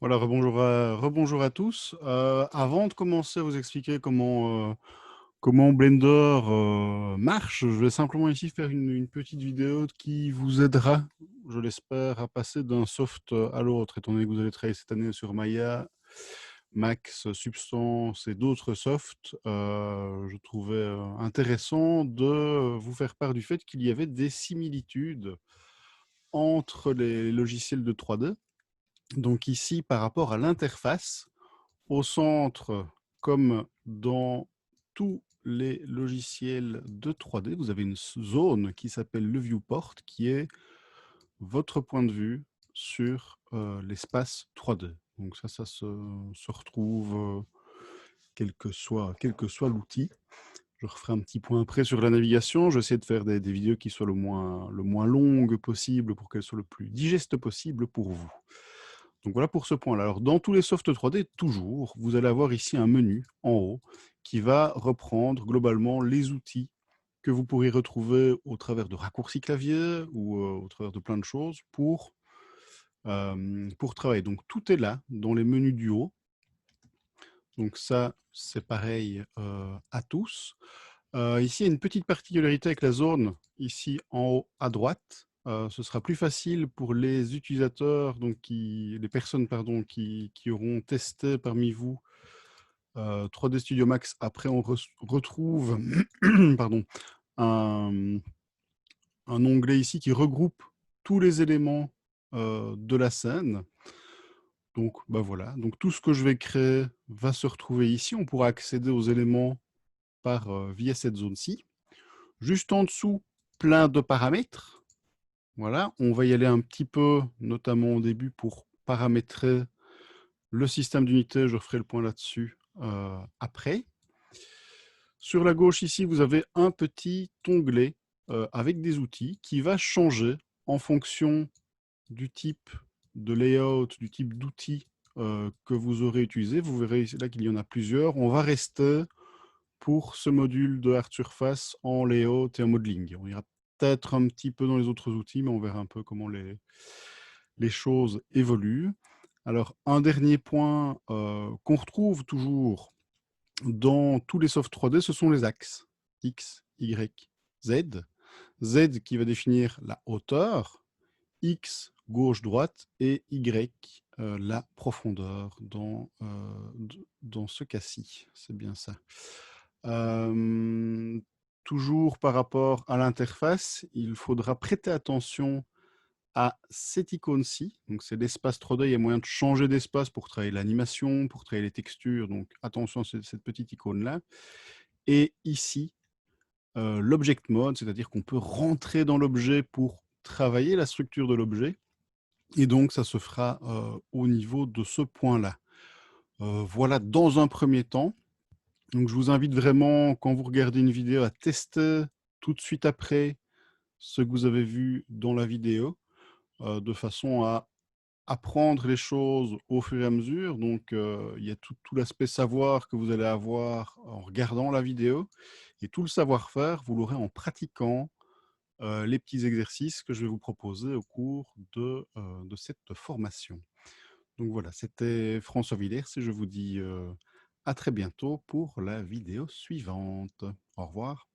Voilà, rebonjour à tous. Avant de commencer à vous expliquer comment Blender marche, je vais simplement ici faire une petite vidéo qui vous aidera, je l'espère, à passer d'un soft à l'autre, étant donné que vous allez travailler cette année sur Maya, Max, Substance et d'autres softs. Je trouvais intéressant de vous faire part du fait qu'il y avait des similitudes entre les logiciels de 3D. Donc ici, par rapport à l'interface, au centre, comme dans tous les logiciels de 3D, vous avez une zone qui s'appelle le viewport, qui est votre point de vue sur l'espace 3D. Donc ça se retrouve quel que soit l'outil. Je referai un petit point après sur la navigation. J'essaie de faire des vidéos qui soient le moins longues possible pour qu'elles soient le plus digestes possible pour vous. Donc voilà pour ce point-là. Alors dans tous les softs 3D, toujours, vous allez avoir ici un menu en haut qui va reprendre globalement les outils que vous pourrez retrouver au travers de raccourcis clavier ou au travers de plein de choses pour travailler. Donc tout est là dans les menus du haut. Donc ça, c'est pareil à tous. Ici, il y a une petite particularité avec la zone, ici en haut à droite. Ce sera plus facile pour les utilisateurs, donc les personnes pardon, qui auront testé parmi vous 3D Studio Max. Après, on retrouve pardon, un, un onglet ici qui regroupe tous les éléments de la scène. Donc, bah voilà. Donc, tout ce que je vais créer va se retrouver ici. On pourra accéder aux éléments via cette zone-ci. Juste en dessous, plein de paramètres. Voilà, on va y aller un petit peu, notamment au début, pour paramétrer le système d'unité. Je ferai le point là-dessus après. Sur la gauche, ici, vous avez un petit onglet avec des outils qui va changer en fonction du type de layout, du type d'outil que vous aurez utilisé. Vous verrez là qu'il y en a plusieurs. On va rester pour ce module de Art Surface en layout et en modeling. On ira peut-être un petit peu dans les autres outils, mais on verra un peu comment les choses évoluent. Alors, un dernier point qu'on retrouve toujours dans tous les softs 3D, ce sont les axes. X, Y, Z. Z qui va définir la hauteur, X, gauche, droite, et Y, la profondeur dans ce cas-ci. C'est bien ça. Euh, Toujours par rapport à l'interface, il faudra prêter attention à cette icône-ci. Donc, c'est l'espace 3D. Il y a moyen de changer d'espace pour travailler l'animation, pour travailler les textures. Donc, attention à cette petite icône-là. Et ici, l'object mode, c'est-à-dire qu'on peut rentrer dans l'objet pour travailler la structure de l'objet. Et donc, ça se fera au niveau de ce point-là. Voilà, dans un premier temps. Donc, je vous invite vraiment, quand vous regardez une vidéo, à tester tout de suite après ce que vous avez vu dans la vidéo, de façon à apprendre les choses au fur et à mesure. Donc, il y a tout l'aspect savoir que vous allez avoir en regardant la vidéo. Et tout le savoir-faire, vous l'aurez en pratiquant les petits exercices que je vais vous proposer au cours de cette formation. Donc voilà, c'était François Villers et je vous dis à très bientôt pour la vidéo suivante. Au revoir.